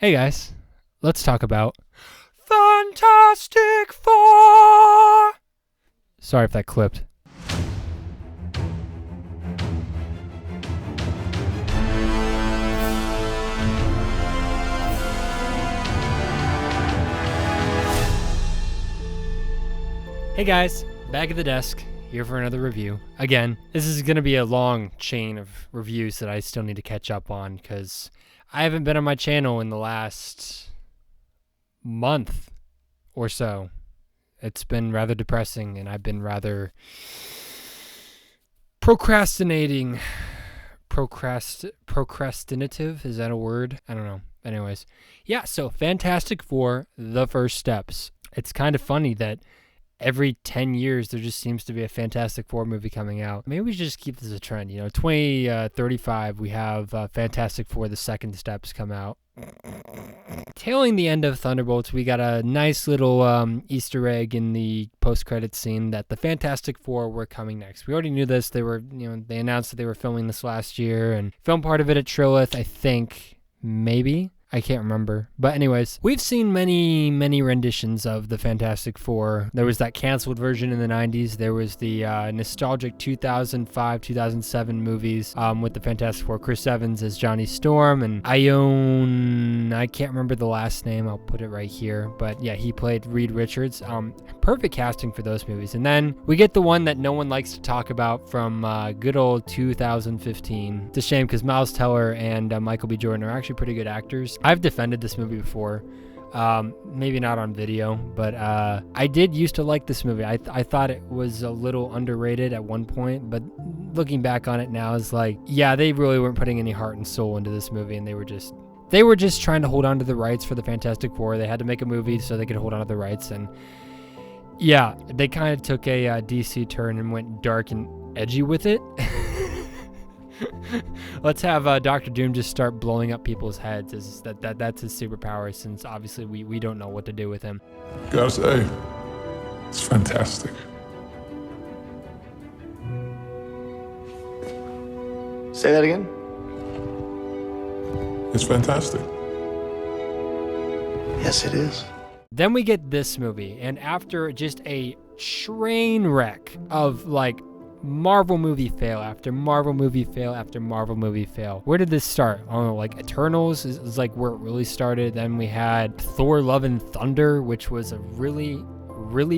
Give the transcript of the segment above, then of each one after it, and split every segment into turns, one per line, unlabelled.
Hey guys, let's talk about Fantastic Four. Sorry if that clipped. Hey guys, back at the desk, here for another review. Again, this is going to be a long chain of reviews that I still need to catch up on because I haven't been on my channel in the last month or so. It's been rather depressing and I've been rather procrastinating. Procrastinative? Is that a word? I don't know. Anyways, yeah, so Fantastic Four, The First Steps. It's kind of funny that every 10 years there just seems to be a Fantastic Four movie coming out. Maybe we should just keep this a trend. 2035 we have Fantastic Four The Second Steps come out. Tailing the end of Thunderbolts, we got a nice little Easter egg in the post-credits scene that the Fantastic Four were coming next. We already knew this. They announced that they were filming this last year and filmed part of it at Trilith, I think. Maybe. I can't remember. But anyways, we've seen many renditions of the Fantastic Four. There was that canceled version in the 90s. There was the nostalgic 2005, 2007 movies with the Fantastic Four. Chris Evans as Johnny Storm and I can't remember the last name. I'll put it right here. But yeah, he played Reed Richards. Perfect casting for those movies. And then we get the one that no one likes to talk about from good old 2015. It's a shame because Miles Teller and Michael B. Jordan are actually pretty good actors. I've defended this movie before, maybe not on video, but I did used to like this movie. I thought it was a little underrated at one point, but looking back on it now is like, yeah, they really weren't putting any heart and soul into this movie, and they were just trying to hold on to the rights for the Fantastic Four. They had to make a movie so they could hold on to the rights, and yeah, they kind of took a DC turn and went dark and edgy with it. Let's have Dr. Doom just start blowing up people's heads. That's his superpower, since obviously we don't know what to do with him.
Gotta say, it's fantastic.
Say that again?
It's fantastic.
Yes, it is.
Then we get this movie, and after just a train wreck of like Marvel movie fail after Marvel movie fail after Marvel movie fail. Where did this start? I don't know, like Eternals is like where it really started. Then we had Thor Love and Thunder, which was a really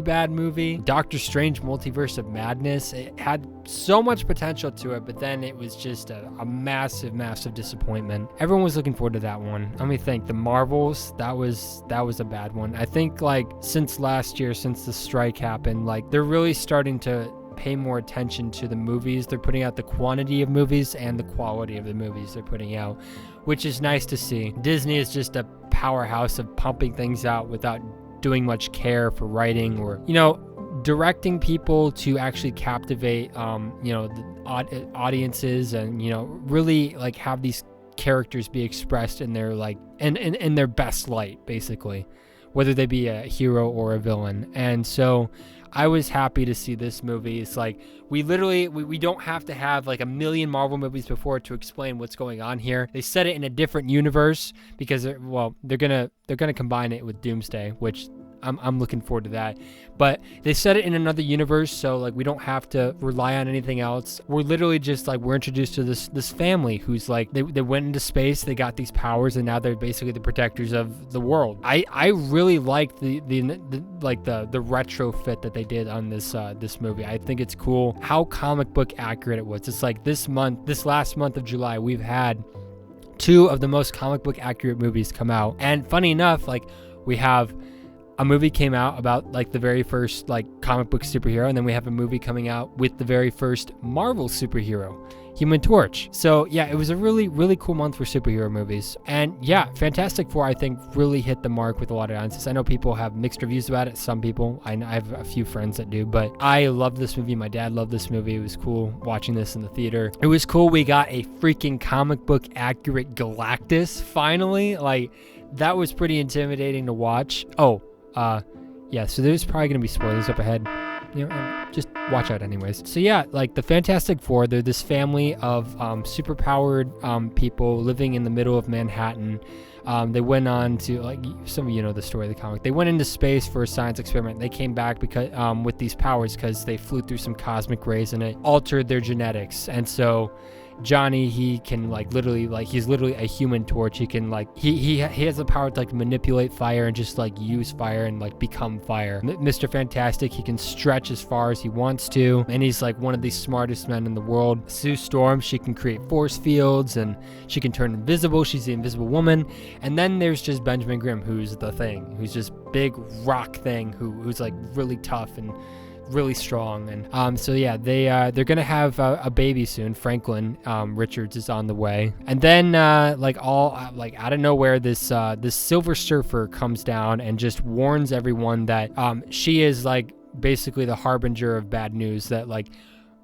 bad movie. Doctor Strange Multiverse of Madness. It had so much potential to it, but then it was just a massive disappointment. Everyone was looking forward to that one. Let me think. The Marvels, that was a bad one. I think like since last year, since the strike happened, like they're really starting to pay more attention to the movies. They're putting out the quantity of movies and the quality of the movies they're putting out, which is nice to see. Disney is just a powerhouse of pumping things out without doing much care for writing or, directing people to actually captivate, the audiences and, really like have these characters be expressed in their like, in their best light, basically, whether they be a hero or a villain. And so I was happy to see this movie. It's like we don't have to have like a million Marvel movies before to explain what's going on here. They set it in a different universe because they're gonna combine it with Doomsday, which I'm looking forward to that. But they set it in another universe, so like we don't have to rely on anything else. We're literally just like we're introduced to this family who's like they went into space, they got these powers, and now they're basically the protectors of the world. I really like the retrofit that they did on this movie. I think it's cool how comic book accurate it was. It's like this last month of July, we've had two of the most comic book accurate movies come out, and funny enough, like we have a movie came out about like the very first like comic book superhero, and then we have a movie coming out with the very first Marvel superhero, Human Torch. So yeah, it was a really cool month for superhero movies. And yeah, Fantastic Four I think really hit the mark with a lot of audiences. I know people have mixed reviews about it. Some people, I have a few friends that do, but I love this movie. My dad loved this movie. It was cool watching this in the theater. It was cool. We got a freaking comic book accurate Galactus finally. Like that was pretty intimidating to watch. Yeah, so there's probably going to be spoilers up ahead. Just watch out anyways. So yeah, like the Fantastic Four, they're this family of superpowered people living in the middle of Manhattan. They went on to, like, some of you know the story of the comic. They went into space for a science experiment. They came back because with these powers because they flew through some cosmic rays and it altered their genetics. And so Johnny, he can he's literally a human torch. He can he has the power to like manipulate fire and just like use fire and like become fire. Mr. Fantastic, he can stretch as far as he wants to, and he's like one of the smartest men in the world. Sue Storm, she can create force fields and she can turn invisible. She's the Invisible Woman. And then there's just Benjamin Grimm, who's the Thing, who's just big rock thing who's like really tough and really strong. And so yeah, they're gonna have a baby soon. Franklin Richards is on the way. And then out of nowhere, this Silver Surfer comes down and just warns everyone that she is like basically the harbinger of bad news, that like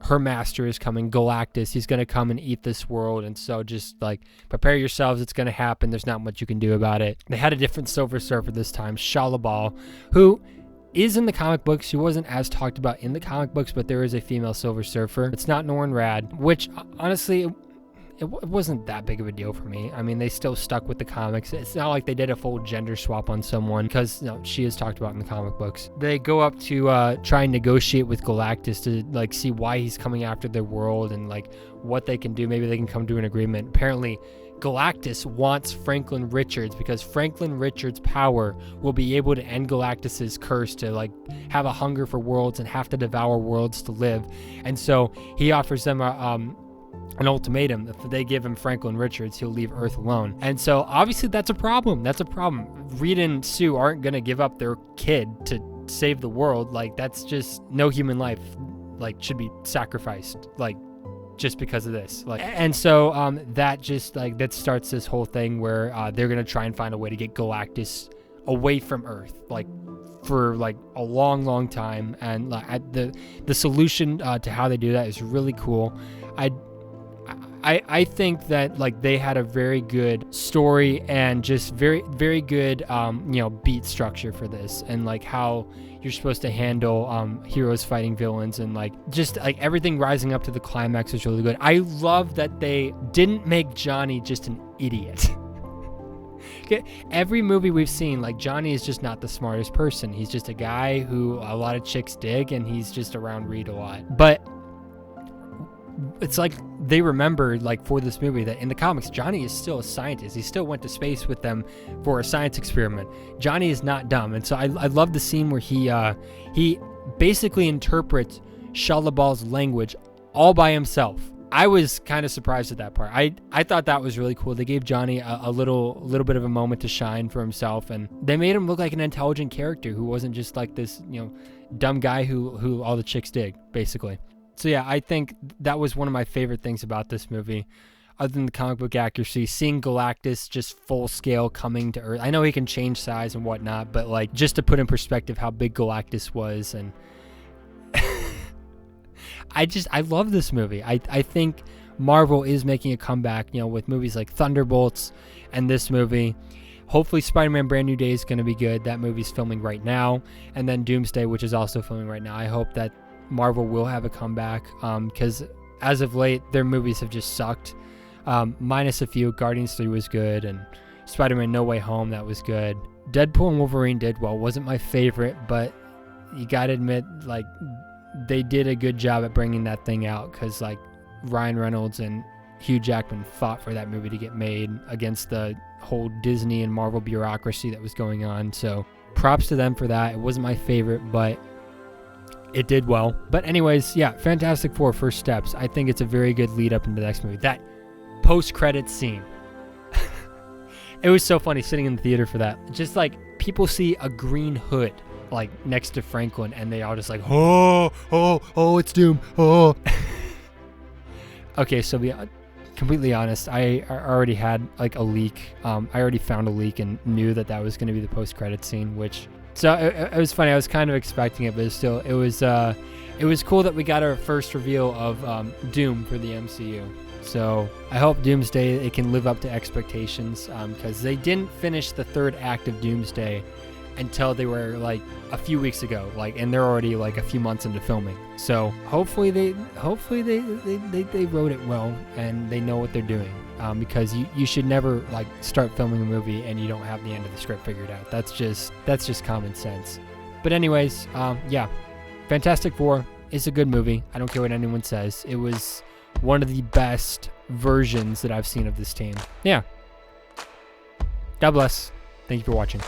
her master is coming, Galactus. He's gonna come and eat this world, and so just like prepare yourselves, it's gonna happen. There's not much you can do about it. They had a different Silver Surfer this time, Shalabal, who is in the comic books. She wasn't as talked about in the comic books, but there is a female Silver Surfer. It's not Norrin Rad, which honestly, it wasn't that big of a deal for me. I mean, they still stuck with the comics. It's not like they did a full gender swap on someone, because she is talked about in the comic books. They go up to try and negotiate with Galactus to like see why he's coming after their world and like what they can do. Maybe they can come to an agreement. Apparently, Galactus wants Franklin Richards because Franklin Richards' power will be able to end Galactus's curse to like have a hunger for worlds and have to devour worlds to live. And so he offers them an ultimatum. If they give him Franklin Richards, he'll leave Earth alone. And so obviously that's a problem. Reed and Sue aren't going to give up their kid to save the world. Like, that's just, no human life like should be sacrificed like just because of this. Like, and so that starts this whole thing where they're gonna try and find a way to get Galactus away from Earth, like for like a long time. And the solution to how they do that is really cool. I think that like they had a very good story and just very, very good beat structure for this, and like how you're supposed to handle heroes fighting villains, and like just like everything rising up to the climax is really good. I love that they didn't make Johnny just an idiot. Okay, every movie we've seen, like, Johnny is just not the smartest person. He's just a guy who a lot of chicks dig, and he's just around Reed a lot. But it's like they remembered, like, for this movie, that in the comics, Johnny is still a scientist. He still went to space with them for a science experiment. Johnny is not dumb. And so I love the scene where he basically interprets Shalabal's language all by himself. I was kind of surprised at that part. I thought that was really cool. They gave Johnny a little bit of a moment to shine for himself, and they made him look like an intelligent character who wasn't just like this, dumb guy who all the chicks dig, basically. So yeah, I think that was one of my favorite things about this movie, other than the comic book accuracy. Seeing Galactus just full scale coming to Earth. I know he can change size and whatnot, but like just to put in perspective how big Galactus was, and I love this movie. I think Marvel is making a comeback, with movies like Thunderbolts and this movie. Hopefully Spider-Man Brand New Day is going to be good. That movie's filming right now. And then Doomsday, which is also filming right now. I hope that Marvel will have a comeback, because as of late, their movies have just sucked. Minus a few. Guardians 3 was good, and Spider-Man No Way Home, that was good. Deadpool and Wolverine did well. Wasn't my favorite, but you gotta admit, like, they did a good job at bringing that thing out, because like Ryan Reynolds and Hugh Jackman fought for that movie to get made against the whole Disney and Marvel bureaucracy that was going on. So props to them for that. It wasn't my favorite, but it did well. But anyways, yeah, Fantastic Four: First Steps. I think it's a very good lead up into the next movie. That post-credits scene. It was so funny sitting in the theater for that. Just like people see a green hood like next to Franklin, and they all just like, oh, it's Doom. Oh. Okay, so be completely honest, I already had like a leak. I already found a leak and knew that was going to be the post-credit scene, which, so it was funny. I was kind of expecting it, but still, it was cool that we got our first reveal of Doom for the MCU. So I hope Doomsday, it can live up to expectations, because they didn't finish the third act of Doomsday until they were like a few weeks ago, like, and they're already like a few months into filming. So hopefully they wrote it well and they know what they're doing. Because you should never like start filming a movie and you don't have the end of the script figured out. That's just common sense. But anyways, yeah, Fantastic Four is a good movie. I don't care what anyone says. It was one of the best versions that I've seen of this team. Yeah. God bless. Thank you for watching.